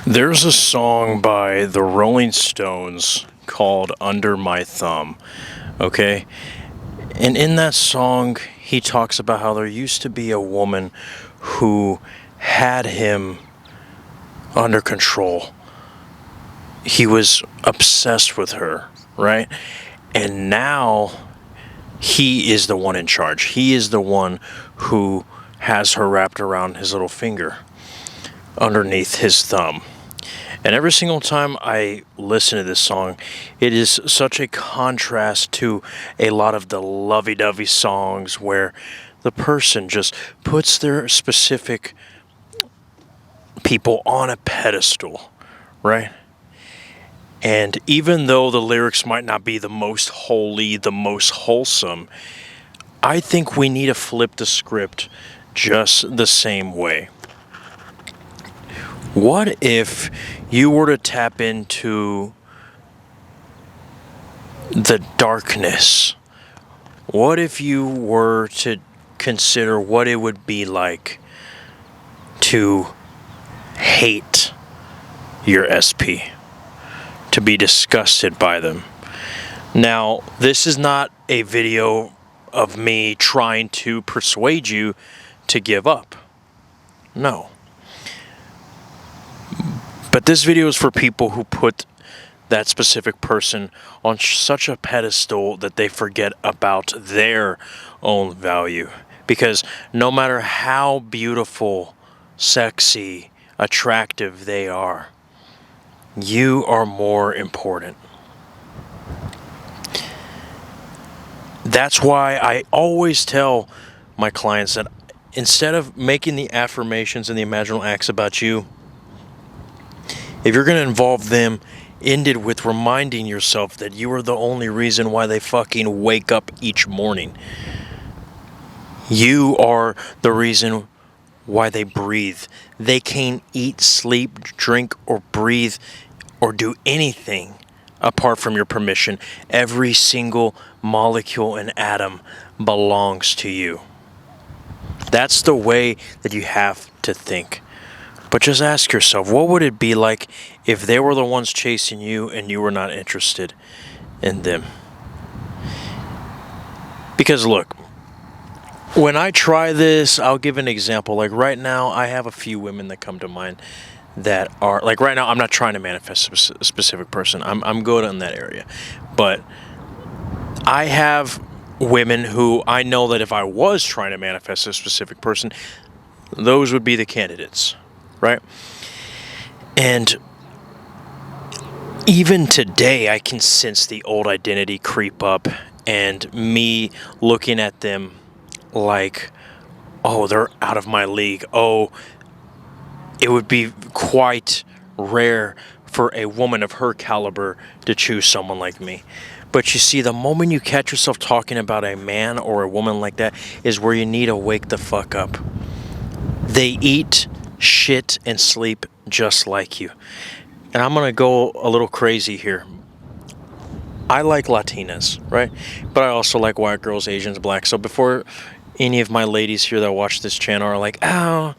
There's a song by the Rolling Stones called Under My Thumb, okay? And in that song, he talks about how there used to be a woman who had him under control. He was obsessed with her, right? And now he is the one in charge. He is the one who has her wrapped around his little finger underneath his thumb. And every single time I listen to this song, it is such a contrast to a lot of the lovey dovey songs where the person just puts their specific people on a pedestal, right? And even though the lyrics might not be the most holy, the most wholesome, I think we need to flip the script just the same way. What if you were to tap into the darkness? What if you were to consider what it would be like to hate your SP, to be disgusted by them? Now, this is not a video of me trying to persuade you to give up. No. But this video is for people who put that specific person on such a pedestal that they forget about their own value. Because no matter how beautiful, sexy, attractive they are, you are more important. That's why I always tell my clients that instead of making the affirmations and the imaginal acts about you, if you're going to involve them, end it with reminding yourself that you are the only reason why they fucking wake up each morning. You are the reason why they breathe. They can't eat, sleep, drink, or breathe, or do anything apart from your permission. Every single molecule and atom belongs to you. That's the way that you have to think. But just ask yourself, what would it be like if they were the ones chasing you and you were not interested in them? Because look, when I try this, I'll give an example. Like right now, I have a few women that come to mind that are, like right now, I'm not trying to manifest a specific person. I'm good in that area. But I have women who I know that if I was trying to manifest a specific person, those would be the candidates. Right? And even today, I can sense the old identity creep up and me looking at them like, oh, they're out of my league. Oh, it would be quite rare for a woman of her caliber to choose someone like me. But you see, the moment you catch yourself talking about a man or a woman like that is where you need to wake the fuck up. They eat shit and sleep just like you. And I'm gonna go a little crazy here. I like Latinas, right? But I also like white girls, Asians, blacks. So before any of my ladies here that watch this channel are like, oh,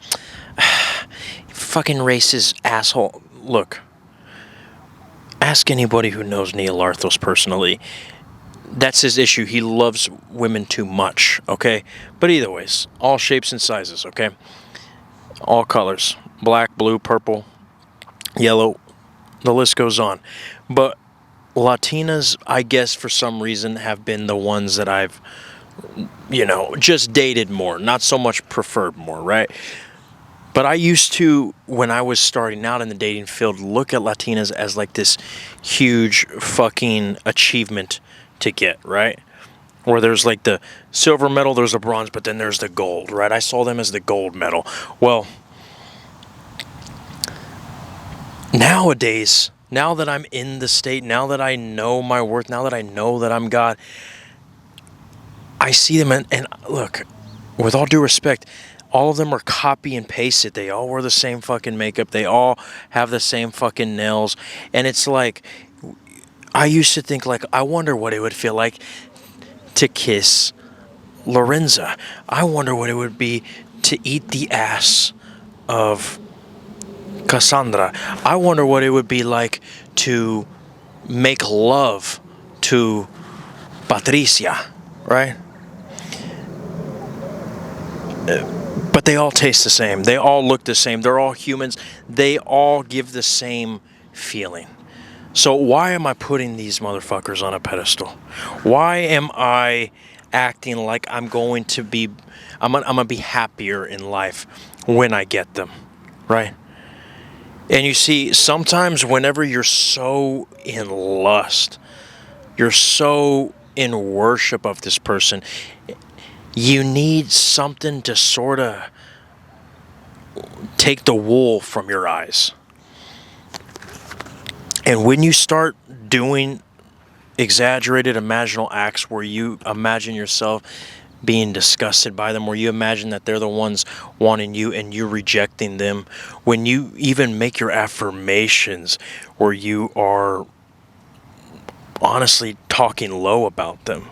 fucking racist asshole. Look, ask anybody who knows Neil Arthos personally. That's his issue. He loves women too much, okay? But either ways, all shapes and sizes, okay? All colors, black, blue, purple, yellow, the list goes on. But Latinas, I guess for some reason, have been the ones that I've, just dated more, not so much preferred more, right? But I used to, when I was starting out in the dating field, look at Latinas as like this huge fucking achievement to get, right? Where there's like the silver medal, there's a bronze, but then there's the gold, right? I saw them as the gold medal. Well, nowadays, now that I'm in the state, now that I know my worth, now that I know that I'm God, I see them and look, with all due respect, all of them are copy and pasted. They all wear the same fucking makeup. They all have the same fucking nails. And it's like, I used to think like, I wonder what it would feel like to kiss Lorenza. I wonder what it would be to eat the ass of Cassandra. I wonder what it would be like to make love to Patricia, right? But they all taste the same. They all look the same. They're all humans. They all give the same feeling. So why am I putting these motherfuckers on a pedestal? Why am I acting like I'm going to be, I'm gonna be happier in life when I get them, right? And you see, sometimes whenever you're so in lust, you're so in worship of this person, you need something to sort of take the wool from your eyes. And when you start doing exaggerated imaginal acts where you imagine yourself being disgusted by them, where you imagine that they're the ones wanting you and you rejecting them, when you even make your affirmations where you are honestly talking low about them.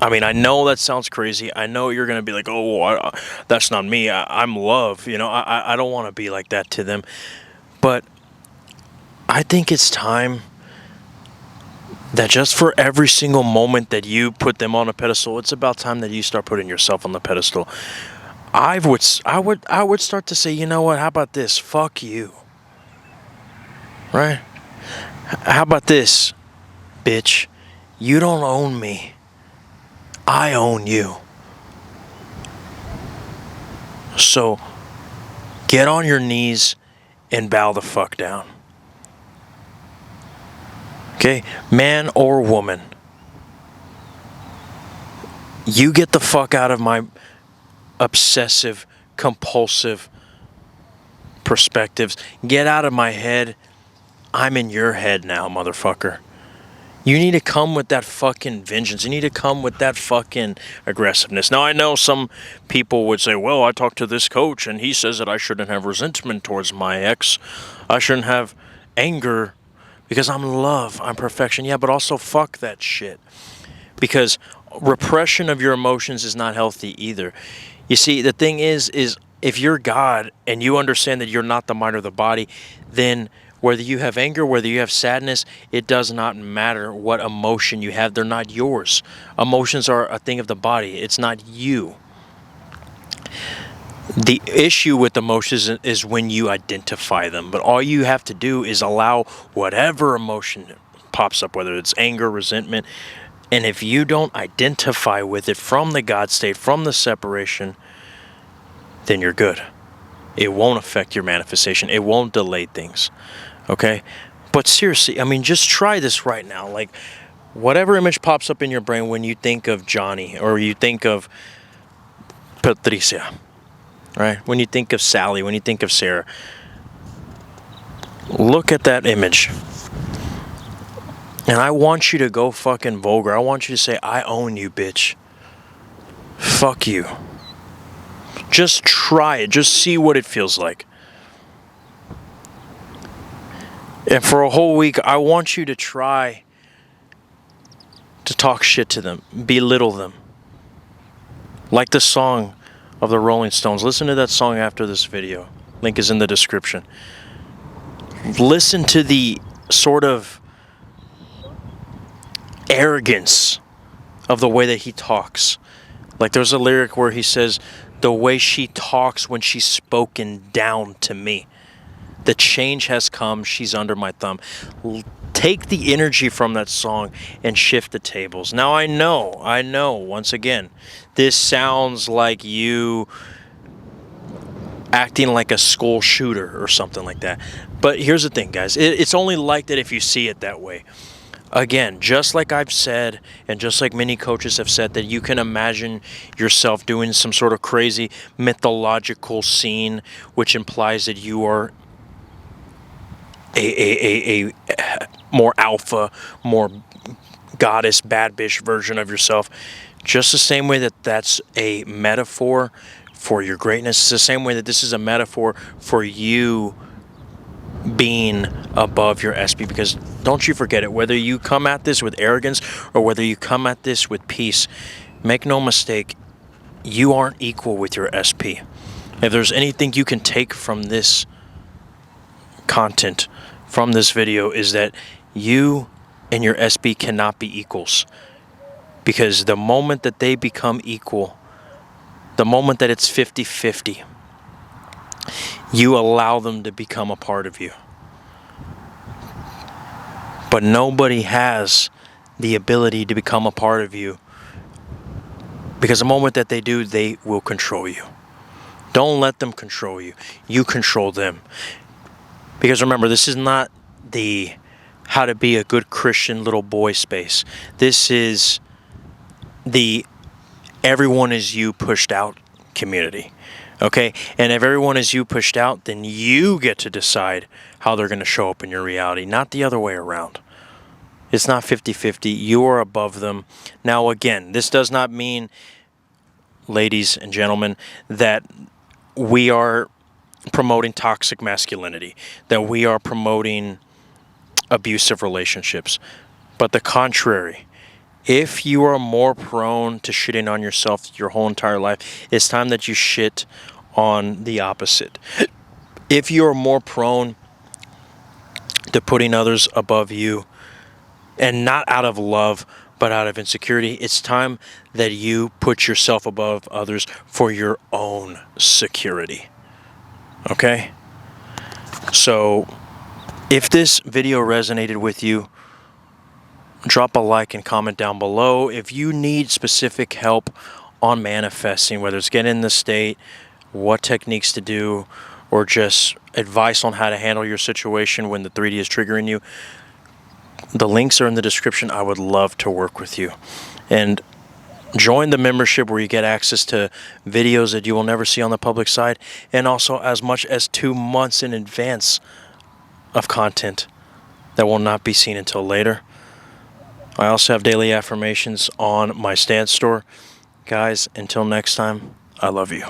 I mean, I know that sounds crazy. I know you're going to be like, oh, that's not me. I'm love. You know, I don't want to be like that to them. But I think it's time that just for every single moment that you put them on a pedestal, it's about time that you start putting yourself on the pedestal. I would start to say, you know what? How about this? Fuck you. Right? How about this, bitch? You don't own me. I own you. So get on your knees and bow the fuck down. Okay? Man or woman. You get the fuck out of my obsessive, compulsive perspectives. Get out of my head. I'm in your head now, motherfucker. You need to come with that fucking vengeance. You need to come with that fucking aggressiveness. Now, I know some people would say, well, I talked to this coach and he says that I shouldn't have resentment towards my ex. I shouldn't have anger because I'm love. I'm perfection. Yeah, but also fuck that shit. Because repression of your emotions is not healthy either. You see, the thing is if you're God and you understand that you're not the mind or the body, then whether you have anger, whether you have sadness, it does not matter what emotion you have. They're not yours. Emotions are a thing of the body. It's not you. The issue with emotions is when you identify them. But all you have to do is allow whatever emotion pops up, whether it's anger, resentment. And if you don't identify with it from the God state, from the separation, then you're good. It won't affect your manifestation. It won't delay things. Okay? But seriously, I mean, just try this right now. Like, whatever image pops up in your brain when you think of Johnny or you think of Patricia, right? When you think of Sally, when you think of Sarah, look at that image. And I want you to go fucking vulgar. I want you to say, I own you, bitch. Fuck you. Just try it. Just see what it feels like. And for a whole week, I want you to try to talk shit to them, belittle them. Like the song of the Rolling Stones. Listen to that song after this video. Link is in the description. Listen to the sort of arrogance of the way that he talks. Like there's a lyric where he says, the way she talks when she's spoken down to me. The change has come, she's under my thumb. Take the energy from that song and shift the tables. Now I know, once again, this sounds like you acting like a school shooter or something like that. But here's the thing, guys. It's only like that if you see it that way. Again, just like I've said, and just like many coaches have said, that you can imagine yourself doing some sort of crazy mythological scene, which implies that you are a more alpha, more goddess, bad bitch version of yourself. Just the same way that that's a metaphor for your greatness. It's the same way that this is a metaphor for you being above your SP. Because don't you forget it, whether you come at this with arrogance or whether you come at this with peace, make no mistake, you aren't equal with your SP. If there's anything you can take from this content from this video is that you and your SB cannot be equals. Because the moment that they become equal, the moment that it's 50-50, you allow them to become a part of you. But nobody has the ability to become a part of you, because the moment that they do, they will control you. Don't let them control you. You control them. Because remember, this is not the how to be a good Christian little boy space. This is the everyone is you pushed out community. Okay? And if everyone is you pushed out, then you get to decide how they're going to show up in your reality, not the other way around. It's not 50-50. You are above them. Now, again, this does not mean, ladies and gentlemen, that we are promoting toxic masculinity, that we are promoting abusive relationships. But the contrary, if you are more prone to shitting on yourself your whole entire life, it's time that you shit on the opposite. If you are more prone to putting others above you, and not out of love, but out of insecurity, it's time that you put yourself above others for your own security. Okay? So, if this video resonated with you, drop a like and comment down below. If you need specific help on manifesting, whether it's getting in the state, what techniques to do, or just advice on how to handle your situation when the 3D is triggering you, the links are in the description. I would love to work with you. And join the membership where you get access to videos that you will never see on the public side, and also as much as 2 months in advance of content that will not be seen until later. I also have daily affirmations on my Stance store. Guys, until next time, I love you.